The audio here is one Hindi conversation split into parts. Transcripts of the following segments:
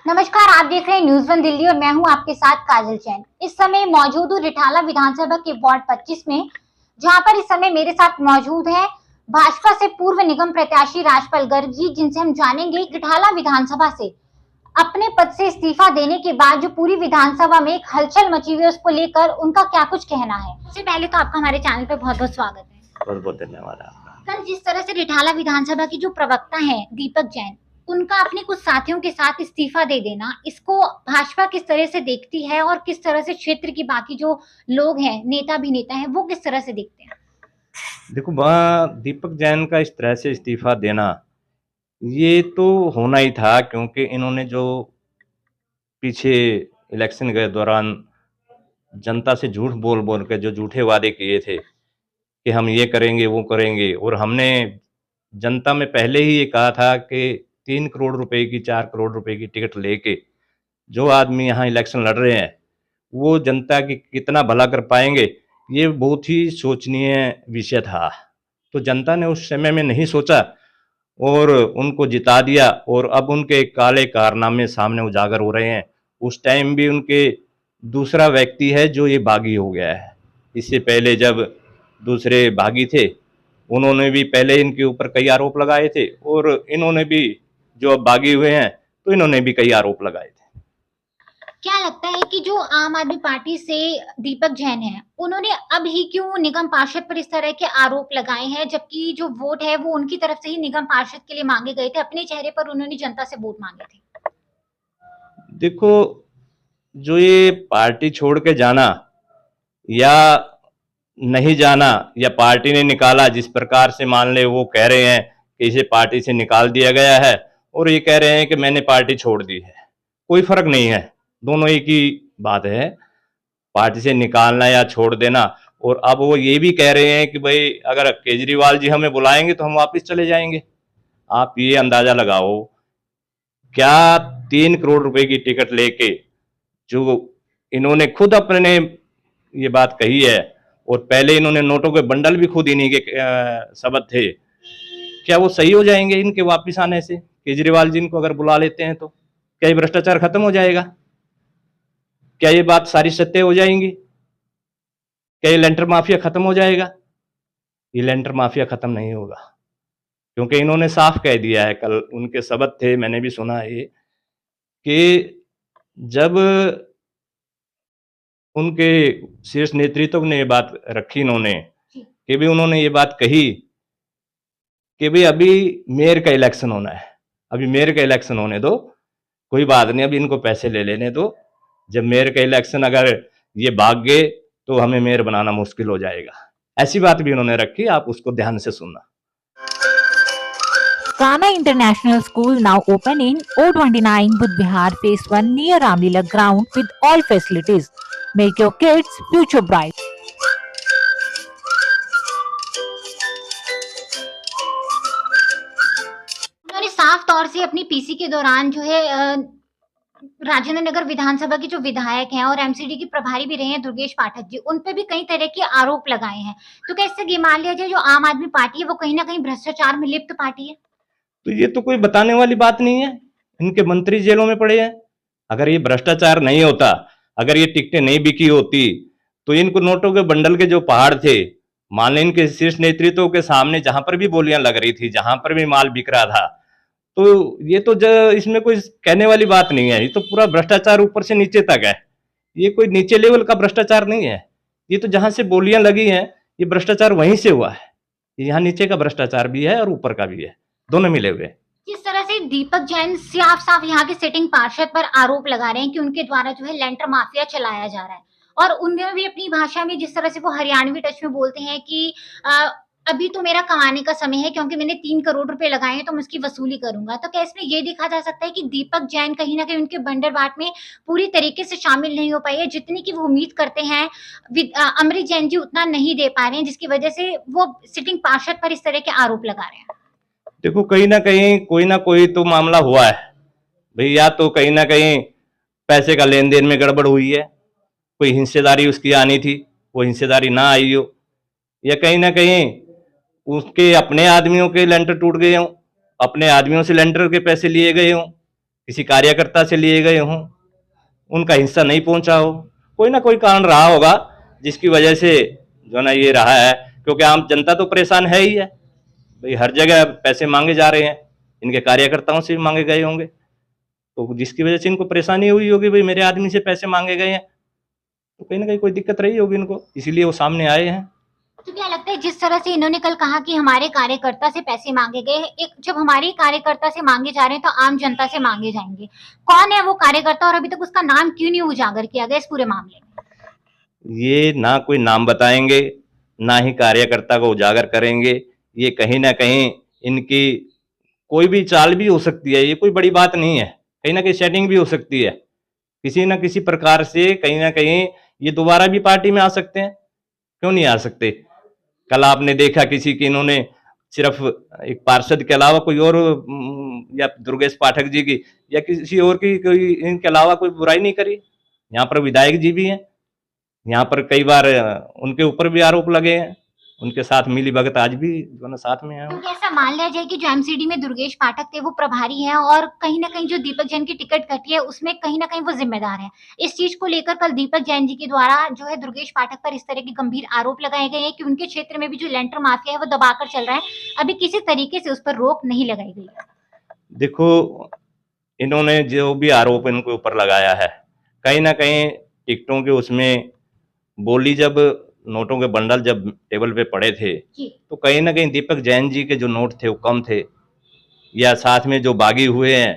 नमस्कार, आप देख रहे हैं न्यूज वन दिल्ली और मैं हूं आपके साथ काजल जैन। इस समय मौजूद हूं रिठाला विधानसभा के वार्ड 25 में, जहां पर इस समय मेरे साथ मौजूद है भाजपा से पूर्व निगम प्रत्याशी राजपाल गर्ग जी, जिनसे हम जानेंगे रिठाला विधानसभा से अपने पद से इस्तीफा देने के बाद जो पूरी विधानसभा में एक हलचल मची हुई है, उसको लेकर उनका क्या कुछ कहना है। सबसे पहले तो आपका हमारे चैनल पे बहुत बहुत स्वागत है। बहुत बहुत धन्यवाद आपका। कल जिस तरह से रिठाला विधानसभा की जो प्रवक्ता है दीपक जैन, उनका अपने कुछ साथियों के साथ इस्तीफा दे देना, इसको भाजपा किस तरह से देखती है और किस तरह से क्षेत्र की बाकी जो लोग हैं, नेता अभिनेता हैं, वो किस तरह से देखते हैं? देखो, दीपक जैन का इस तरह से इस्तीफा देना ये तो होना ही था, क्योंकि इन्होंने जो पीछे इलेक्शन के दौरान जनता से झूठ बोल बोल के जो झूठे वादे किए थे कि हम ये करेंगे वो करेंगे, और हमने जनता में पहले ही ये कहा था कि 3 करोड़ रुपए की 4 करोड़ रुपए की टिकट लेके जो आदमी यहाँ इलेक्शन लड़ रहे हैं वो जनता की कितना भला कर पाएंगे, ये बहुत ही सोचनीय विषय था। तो जनता ने उस समय में नहीं सोचा और उनको जिता दिया, और अब उनके काले कारनामे सामने उजागर हो रहे हैं। उस टाइम भी उनके दूसरा व्यक्ति है जो ये बागी हो गया है। इससे पहले जब दूसरे बागी थे, उन्होंने भी पहले इनके ऊपर कई आरोप लगाए थे, और इन्होंने भी जो अब बागी हुए हैं तो इन्होंने भी कई आरोप लगाए थे। क्या लगता है कि जो आम आदमी पार्टी से दीपक जैन है, उन्होंने अब ही क्यों निगम पार्षद पर इस तरह के आरोप लगाए हैं, जबकि जो वोट है वो उनकी तरफ से ही निगम पार्षद के लिए मांगे गए थे, अपने चेहरे पर उन्होंने जनता से वोट मांगे थे? देखो, जो ये पार्टी छोड़ के जाना या नहीं जाना, या पार्टी ने निकाला, जिस प्रकार से मान ले वो कह रहे हैं कि इसे पार्टी से निकाल दिया गया है, और ये कह रहे हैं कि मैंने पार्टी छोड़ दी है, कोई फर्क नहीं है, दोनों एक ही बात है, पार्टी से निकालना या छोड़ देना। और अब वो ये भी कह रहे हैं कि भाई अगर केजरीवाल जी हमें बुलाएंगे तो हम वापस चले जाएंगे। आप ये अंदाजा लगाओ, क्या 3 करोड़ रुपए की टिकट लेके जो इन्होंने खुद अपने ये बात कही है, और पहले इन्होंने नोटों के बंडल भी खुद इन्हीं के शब्द थे, क्या वो सही हो जाएंगे इनके वापस आने से? केजरीवाल जी इनको अगर बुला लेते हैं तो क्या ये भ्रष्टाचार खत्म हो जाएगा? क्या ये बात सारी सत्य हो जाएंगी? क्या ये लेंटर माफिया खत्म हो जाएगा? ये लेंटर माफिया खत्म नहीं होगा, क्योंकि इन्होंने साफ कह दिया है, कल उनके शब्द थे, मैंने भी सुना है कि जब उनके शीर्ष नेतृत्व ने ये बात रखी, इन्होंने कि भी उन्होंने ये बात कही कि भाई अभी मेयर का इलेक्शन होना है, अभी मेयर का इलेक्शन होने दो, कोई बात नहीं, अभी इनको पैसे ले लेने दो, जब मेयर का इलेक्शन अगर ये भाग गए तो हमें मेयर बनाना मुश्किल हो जाएगा। ऐसी बात भी उन्होंने रखी, आप उसको ध्यान से सुनना। Kana International School now open in O29 Budh Vihar Phase 1 near Ramlila ground with all facilities. Make your kids future bright. उन्होंने साफ तौर से अपनी पीसी के दौरान जो है राजेंद्र नगर विधानसभा के जो विधायक हैं और एमसीडी की प्रभारी भी रहे हैं दुर्गेश पाठक जी, उन पे भी कई तरह के आरोप लगाए हैं। तो क्या इससे ये मान लिया जाए जो आम आदमी पार्टी है वो कहीं ना कहीं भ्रष्टाचार में लिप्त पार्टी है? तो ये तो कोई बताने वाली बात नहीं है, इनके मंत्री जेलों में पड़े हैं। अगर ये भ्रष्टाचार नहीं होता, अगर ये टिकटें नहीं बिकी होती, तो इनको नोटों के बंडल के जो पहाड़ थे, मान लें इनके शीर्ष नेतृत्व के सामने जहां पर भी बोलियां लग रही थी, जहां पर भी माल बिक रहा था, तो ये तो इसमें कोई कहने वाली बात नहीं है। ये तो पूरा भ्रष्टाचार ऊपर से नीचे तक है, ये कोई नीचे लेवल का भ्रष्टाचार नहीं है। ये तो जहां से बोलियां लगी हैं, ये भ्रष्टाचार वहीं से हुआ है। यहाँ नीचे का भ्रष्टाचार भी है और ऊपर का भी है, दोनों मिले हुए। जिस तरह से दीपक जैन साफ साफ यहाँ के सिटिंग पार्षद पर आरोप लगा रहे हैं कि उनके द्वारा जो है लेंटर माफिया चलाया जा रहा है, और उनमें भी अपनी भाषा में जिस तरह से वो हरियाणवी टच में बोलते हैं कि अभी तो मेरा कमाने का समय है, क्योंकि मैंने 3 करोड़ रुपए लगाए हैं तो मैं उसकी वसूली करूंगा। तो क्या इसमें ये देखा जा सकता है कि दीपक जैन कहीं ना कहीं उनके बंदरबाट में पूरी तरीके से शामिल नहीं हो पाई है, जितनी की वो उम्मीद करते हैं अमृत जैन जी उतना नहीं दे पा रहे हैं, जिसकी वजह से वो सिटिंग पार्षद पर इस तरह के आरोप लगा रहे हैं? देखो, कहीं ना कहीं कोई ना कोई तो मामला हुआ है भाई, या तो कहीं ना कहीं पैसे का लेन देन में गड़बड़ हुई है, कोई हिस्सेदारी उसकी आनी थी, वो हिस्सेदारी ना आई हो, या कहीं ना कहीं उसके अपने आदमियों के लेंटर टूट गए हों, अपने आदमियों से लेंटर के पैसे लिए गए हों, किसी कार्यकर्ता से लिए गए हों, उनका हिस्सा नहीं पहुंचा हो, कोई ना कोई कारण रहा होगा जिसकी वजह से जो ना ये रहा है। क्योंकि आम जनता तो परेशान है ही है भाई, हर जगह पैसे मांगे जा रहे हैं, इनके कार्यकर्ताओं से भी मांगे गए होंगे, तो जिसकी वजह से इनको परेशानी हुई होगी भाई मेरे आदमी से पैसे मांगे गए हैं, तो कहीं ना कहीं कोई दिक्कत रही होगी इनको, इसीलिए वो सामने आए हैं। तो क्या लगता है जिस तरह से इन्होंने कल कहा कि हमारे कार्यकर्ता से पैसे मांगे गए, एक जब हमारे कार्यकर्ता से मांगे जा रहे हैं तो आम जनता से मांगे जाएंगे, कौन है वो कार्यकर्ता और अभी तक उसका नाम क्यों नहीं उजागर किया गया इस पूरे मामले में? ये ना कोई नाम बताएंगे, ना ही कार्यकर्ता को उजागर करेंगे। ये कहीं ना कहीं इनकी कोई भी चाल भी हो सकती है, ये कोई बड़ी बात नहीं है, कहीं ना कहीं सेटिंग भी हो सकती है किसी ना किसी प्रकार से। कहीं ना कहीं ये दोबारा भी पार्टी में आ सकते हैं, क्यों नहीं आ सकते। कल आपने देखा किसी की इन्होंने सिर्फ एक पार्षद के अलावा कोई और या दुर्गेश पाठक जी की या किसी और की कोई इनके अलावा कोई बुराई नहीं करी। यहाँ पर विधायक जी भी हैं, यहाँ पर कई बार उनके ऊपर भी आरोप लगे हैं, उनके साथ मिली भगत आज भी जो ना साथ में है। क्योंकि ऐसा मान लिया जाए कि जो एमसीडी में दुर्गेश पाठक थे वो प्रभारी हैं और कहीं ना कहीं जो दीपक जैन की टिकट कटी है उसमें कहीं ना कहीं वो जिम्मेदार हैं। इस चीज को लेकर कल दीपक जैन जी के द्वारा जो है दुर्गेश पाठक पर इस तरह के गंभीर आरोप लगाए गए हैं कि उनके क्षेत्र में भी जो लेंटर माफिया है वो दबाकर चल रहा है, अभी किसी तरीके से उस पर रोक नहीं लगाई गई है। देखो, इन्होंने जो भी आरोप इनके ऊपर लगाया है, कहीं ना कहीं टिकटों के उसमें बोली, जब नोटों के बंडल जब टेबल पे पड़े थे तो कहीं ना कहीं दीपक जैन जी के जो नोट थे वो कम थे, या साथ में जो बागी हुए हैं,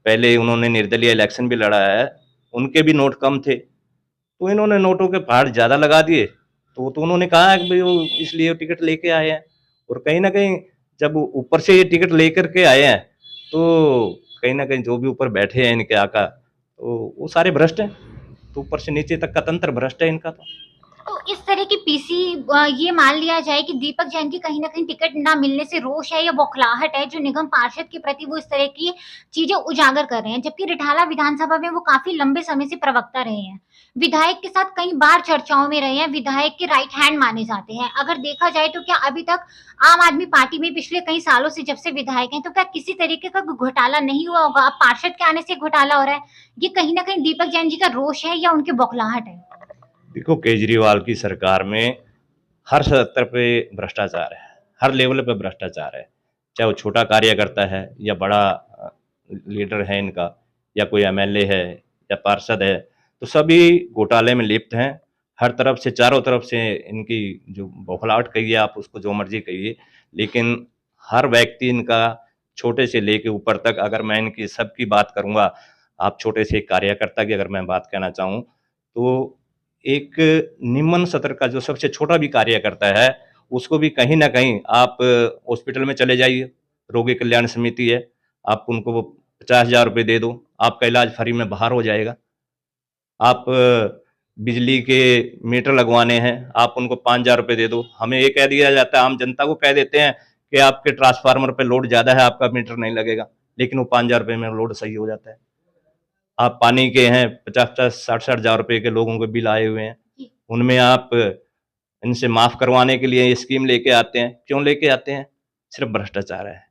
पहले उन्होंने निर्दलीय इलेक्शन भी लड़ा है, उनके भी नोट कम थे, तो इन्होंने नोटों के पहाड़ ज़्यादा लगा दिए। तो उन्होंने कहा है कि भाई वो इसलिए टिकट लेके आए हैं, और कहीं ना कहीं जब ऊपर से ये टिकट लेकर के आए हैं तो कहीं ना कहीं जो भी ऊपर बैठे हैं इनके आका, तो वो सारे भ्रष्ट हैं, तो ऊपर से नीचे तक का तंत्र भ्रष्ट है इनका। तो इस तरह की पीसी ये मान लिया जाए कि दीपक जैन की कहीं ना कहीं टिकट ना मिलने से रोष है या बौखलाहट है जो निगम पार्षद के प्रति वो इस तरह की चीजें उजागर कर रहे हैं, जबकि रिठाला विधानसभा में वो काफी लंबे समय से प्रवक्ता रहे हैं, विधायक के साथ कई बार चर्चाओं में रहे हैं, विधायक के राइट हैंड माने जाते हैं। अगर देखा जाए तो क्या अभी तक आम आदमी पार्टी में पिछले कई सालों से जब से विधायक हैं तो क्या किसी तरीके का घोटाला नहीं हुआ होगा? अब पार्षद के आने से घोटाला हो रहा है, ये कहीं ना कहीं दीपक जैन जी का रोष है या उनकी बौखलाहट है? देखो, केजरीवाल की सरकार में हर स्तर पे भ्रष्टाचार है, हर लेवल पे भ्रष्टाचार है, चाहे वो छोटा कार्यकर्ता है या बड़ा लीडर है इनका, या कोई एमएलए है या पार्षद है, तो सभी घोटाले में लिप्त हैं। हर तरफ से, चारों तरफ से इनकी जो बौखलाहट कहिए, आप उसको जो मर्जी कहिए, लेकिन हर व्यक्ति इनका, छोटे से लेके ऊपर तक, अगर मैं इनकी सबकी बात करूँगा, आप छोटे से एक कार्यकर्ता की अगर मैं बात कहना चाहूँ तो एक निम्न सत्र का जो सबसे छोटा भी कार्यकर्ता है उसको भी कहीं ना कहीं आप हॉस्पिटल में चले जाइए, रोगी कल्याण समिति है, आप उनको वो 50,000 रुपये दे दो, आपका इलाज फ्री में बाहर हो जाएगा। आप बिजली के मीटर लगवाने हैं, आप उनको 5,000 रुपये दे दो। हमें ये कह दिया जाता है, आम जनता को कह देते हैं कि आपके ट्रांसफार्मर पे लोड ज़्यादा है, आपका मीटर नहीं लगेगा, लेकिन वो 5,000 रुपये में लोड सही हो जाता है। आप पानी के हैं, 50-50, 60-60 हज़ार रुपये के लोगों के बिल आए हुए हैं, उनमें आप इनसे माफ़ करवाने के लिए ये स्कीम लेके आते हैं। क्यों लेके आते हैं? सिर्फ भ्रष्टाचार है।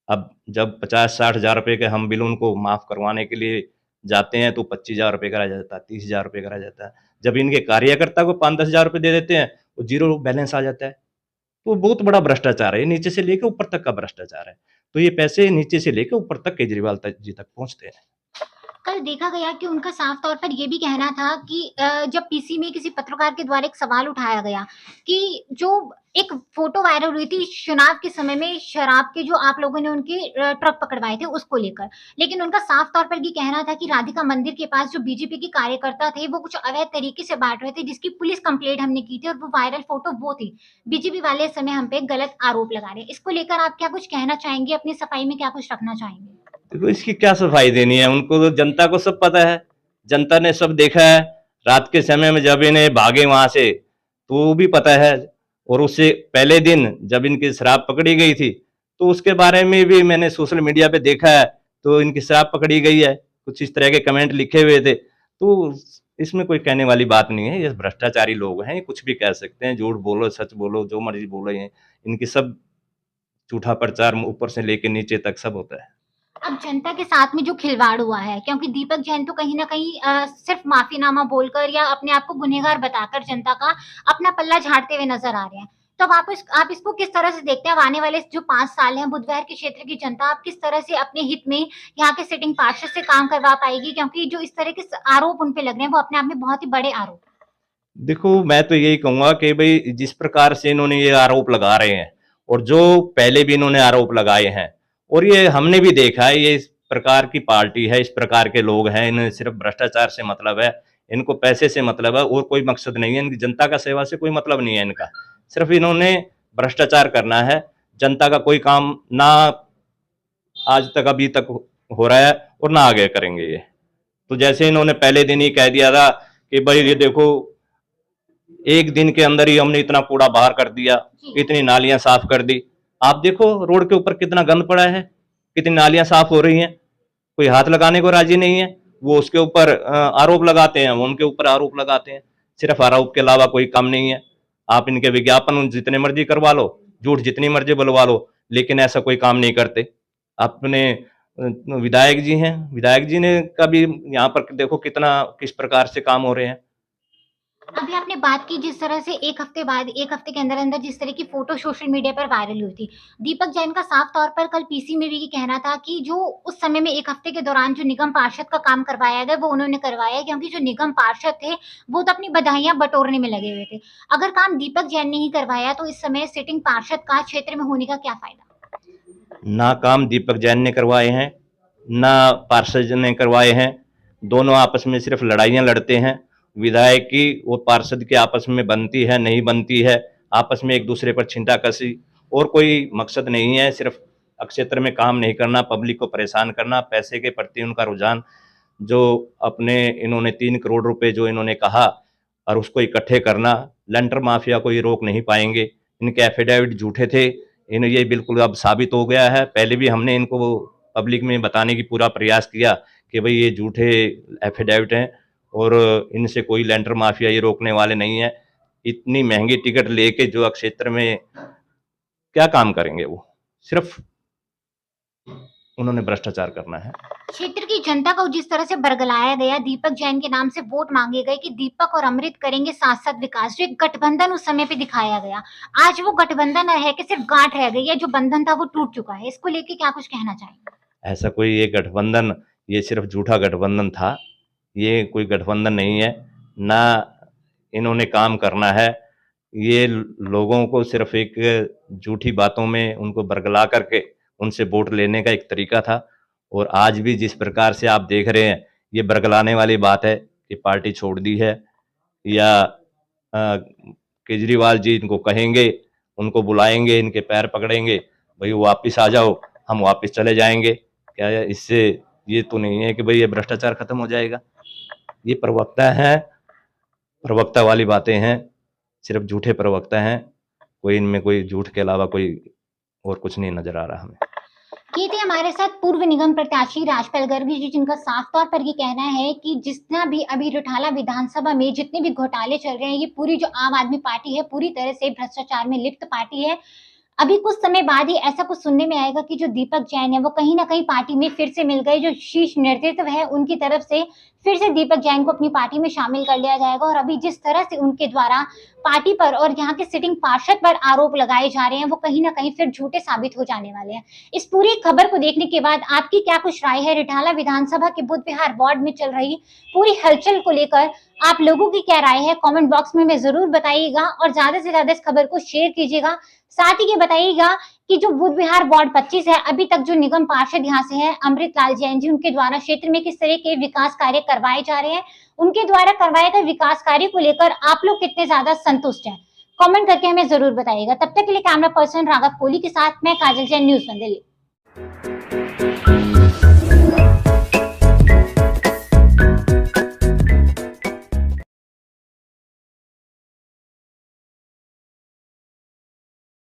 अब जब 50-60 हज़ार रुपये के हम बिल उनको माफ़ करवाने के लिए जाते हैं तो 25,000 रुपये का रह जाता है, 30,000 रुपये का रह जाता है। जब इनके कार्यकर्ता को 5-10 हज़ार रुपये दे देते हैं, वो ज़ीरो बैलेंस आ जाता है। तो बहुत बड़ा भ्रष्टाचार है, ये नीचे से लेके ऊपर तक का भ्रष्टाचार है। तो ये पैसे नीचे से लेके ऊपर तक केजरीवाल जी तक पहुँचते हैं। कल देखा गया कि उनका साफ तौर पर ये भी कहना था कि जब पीसी में किसी पत्रकार के द्वारा एक सवाल उठाया गया कि जो एक फोटो वायरल हुई थी चुनाव के समय में शराब के जो आप लोगों ने उनके ट्रक पकड़वाए थे उसको लेकर, लेकिन उनका साफ तौर पर ये कहना था कि राधिका मंदिर के पास जो बीजेपी के कार्यकर्ता थे वो कुछ अवैध तरीके से बांट रहे थे जिसकी पुलिस कंप्लेंट हमने की थी और वो वायरल फोटो वो थी। बीजेपी वाले इस समय हम पे गलत आरोप लगा रहे हैं, इसको लेकर आप क्या कुछ कहना चाहेंगे? अपनी सफाई में क्या कुछ रखना चाहेंगे? देखो, इसकी क्या सफाई देनी है, उनको तो जनता को सब पता है, जनता ने सब देखा है। रात के समय में जब इन्हें भागे वहां से तो वो भी पता है, और उससे पहले दिन जब इनकी शराब पकड़ी गई थी तो उसके बारे में भी मैंने सोशल मीडिया पे देखा है, तो इनकी शराब पकड़ी गई है, कुछ इस तरह के कमेंट लिखे हुए थे। तो इसमें कोई कहने वाली बात नहीं है, ये भ्रष्टाचारी लोग हैं, ये कुछ भी कह सकते हैं, झूठ बोलो सच बोलो जो मर्जी बोलो, ये इनकी सब झूठा प्रचार ऊपर से लेके नीचे तक सब होता है। अब जनता के साथ में जो खिलवाड़ हुआ है, क्योंकि दीपक जैन तो कहीं न कहीं सिर्फ़ माफ़ीनामा बोलकर या अपने आप को गुनहगार बताकर जनता का अपना पल्ला झाड़ते हुए नज़र आ रहे हैं। तो अब आप इसको किस तरह से देखते हैं? अब आने वाले जो 5 साल हैं, बुधवार के क्षेत्र की जनता आप किस तरह से अपने हित में यहाँ के सिटिंग पार्षद से काम करवा पाएगी? क्योंकि जो इस तरह के आरोप उन पे लग रहे हैं, वो अपने आप में बहुत ही बड़े आरोप हैं। देखो, मैं तो यही कहूँगा कि भई जिस प्रकार से इन्होंने ये आरोप लगा रहे हैं और जो पहले भी इन्होंने आरोप लगाए हैं और ये हमने भी देखा है, ये इस प्रकार की पार्टी है, इस प्रकार के लोग हैं, इन्हें सिर्फ़ भ्रष्टाचार से मतलब है, इनको पैसे से मतलब है और कोई मकसद नहीं है, इनकी जनता का सेवा से कोई मतलब नहीं है इनका। सिर्फ़ इन्होंने भ्रष्टाचार करना है, जनता का कोई काम ना आज तक अभी तक हो रहा है और ना आगे करेंगे ये। तो जैसे इन्होंने पहले दिन ही कह दिया था कि भाई ये देखो, एक दिन के अंदर ही हमने इतना कूड़ा बाहर कर दिया, इतनी नालियां साफ कर दी। आप देखो रोड के ऊपर कितना गंद पड़ा है, कितनी नालियां साफ हो रही हैं, कोई हाथ लगाने को राजी नहीं है। वो उसके ऊपर आरोप लगाते हैं, वो उनके ऊपर आरोप लगाते हैं। सिर्फ आरोप के अलावा कोई काम नहीं है। आप इनके विज्ञापन जितने मर्जी करवा लो, झूठ जितनी मर्जी बुलवा लो, लेकिन ऐसा कोई काम नहीं करते। अपने विधायक जी हैं, विधायक जी ने का भी यहाँ पर देखो कितना किस प्रकार से काम हो रहे हैं। अभी आपने बात की जिस तरह से 1 हफ्ते बाद 1 हफ्ते के अंदर-अंदर जिस तरह की फ़ोटो सोशल मीडिया पर वायरल हुई थी। दीपक जैन का साफ तौर पर कल पीसी में भी ये कहना था कि जो उस समय में 1 हफ्ते के दौरान जो निगम पार्षद का काम करवाया गया, वो उन्होंने करवाया है, क्योंकि जो निगम पार्षद थे, वो तो अपनी बधाइयाँ बटोरने में लगे हुए थे। अगर काम दीपक जैन ने ही करवाया, तो इस समय सिटिंग पार्षद का क्षेत्र में होने का क्या फ़ायदा? ना काम दीपक जैन ने करवाए हैं, ना पार्षद ने करवाए हैं। दोनों आपस में सिर्फ लड़ाइयाँ लड़ते हैं। विधायक की और पार्षद की आपस में बनती है, नहीं बनती है, आपस में एक दूसरे पर छींटाकशी और कोई मकसद नहीं है। सिर्फ क्षेत्र में काम नहीं करना, पब्लिक को परेशान करना, पैसे के प्रति उनका रुझान, जो अपने इन्होंने 3 करोड़ रुपए जो इन्होंने कहा और उसको इकट्ठे करना। लेंटर माफिया को ये रोक नहीं पाएंगे। इनके एफिडेविट झूठे थे, इन्हें ये बिल्कुल अब साबित हो गया है। पहले भी हमने इनको पब्लिक में बताने की पूरा प्रयास किया कि भाई ये झूठे एफिडेविट हैं और इनसे कोई लेंटर माफिया ये रोकने वाले नहीं है। इतनी महंगी टिकट लेके जो क्षेत्र में क्या काम करेंगे वो? सिर्फ उन्होंने भ्रष्टाचार करना है। क्षेत्र की जनता को जिस तरह से बरगलाया गया, दीपक जैन के नाम से वोट मांगे गए कि दीपक और अमृत करेंगे साथ-साथ विकास, जो एक गठबंधन उस समय पे दिखाया गया। आज वो गठबंधन है कि सिर्फ गांठ रह गई है, जो बंधन था वो टूट चुका है। इसको लेके क्या कुछ कहना चाहेंगे? ऐसा कोई ये गठबंधन, ये सिर्फ झूठा गठबंधन था। ये कोई गठबंधन नहीं है, ना इन्होंने काम करना है। ये लोगों को सिर्फ एक झूठी बातों में उनको बरगला करके उनसे वोट लेने का एक तरीका था। और आज भी जिस प्रकार से आप देख रहे हैं, ये बरगलाने वाली बात है कि पार्टी छोड़ दी है या केजरीवाल जी इनको कहेंगे, उनको बुलाएंगे, इनके पैर पकड़ेंगे, भाई वापिस आ जाओ, हम वापिस चले जाएंगे। क्या इससे ये तो नहीं है कि भाई ये भ्रष्टाचार खत्म हो जाएगा। ये प्रवक्ता हैं, प्रवक्ता वाली बातें हैं, सिर्फ झूठे प्रवक्ता हैं। कोई इनमें कोई झूठ के अलावा कोई और कुछ नहीं नजर आ रहा हमें। ये थे हमारे साथ पूर्व निगम प्रत्याशी राजपाल गर्ग जी, जिनका साफ तौर पर ये कहना है कि जितना भी अभी रिठाला विधानसभा में जितने भी घोटाले चल रहे हैं, ये पूरी जो आम आदमी पार्टी है पूरी तरह से भ्रष्टाचार में लिप्त पार्टी है। अभी कुछ समय बाद ही ऐसा कुछ सुनने में आएगा कि जो दीपक जैन है वो कहीं ना कहीं पार्टी में फिर से मिल गए। जो शीर्ष नेतृत्व है उनकी तरफ से फिर से दीपक जैन को अपनी पार्टी में शामिल कर लिया जाएगा। और अभी जिस तरह से उनके द्वारा पार्टी पर और यहाँ के सिटिंग पार्षद पर आरोप लगाए जा रहे हैं, वो कहीं ना कहीं फिर झूठे साबित हो जाने वाले हैं। इस पूरी खबर को देखने के बाद आपकी क्या कुछ राय है? रिठाला विधानसभा के बुध विहार वार्ड में चल रही पूरी हलचल को लेकर आप लोगों की क्या राय है? कमेंट बॉक्स में जरूर बताइएगा और ज्यादा से ज्यादा इस खबर को शेयर कीजिएगा। साथ ही ये बताइएगा कि जो बुध विहार वार्ड 25 है, अभी तक जो निगम पार्षद यहाँ से है अमृत लाल जैन जी, उनके द्वारा क्षेत्र में किस तरह के विकास कार्य करवाए जा रहे हैं, उनके द्वारा करवाए गए विकास कार्य को लेकर आप लोग कितने ज्यादा संतुष्ट हैं, कमेंट करके हमें जरूर बताइएगा। तब तक के लिए कैमरा पर्सन राघव कोहली के साथ मैं काजल जैन, न्यूज़ 1 दिल्ली।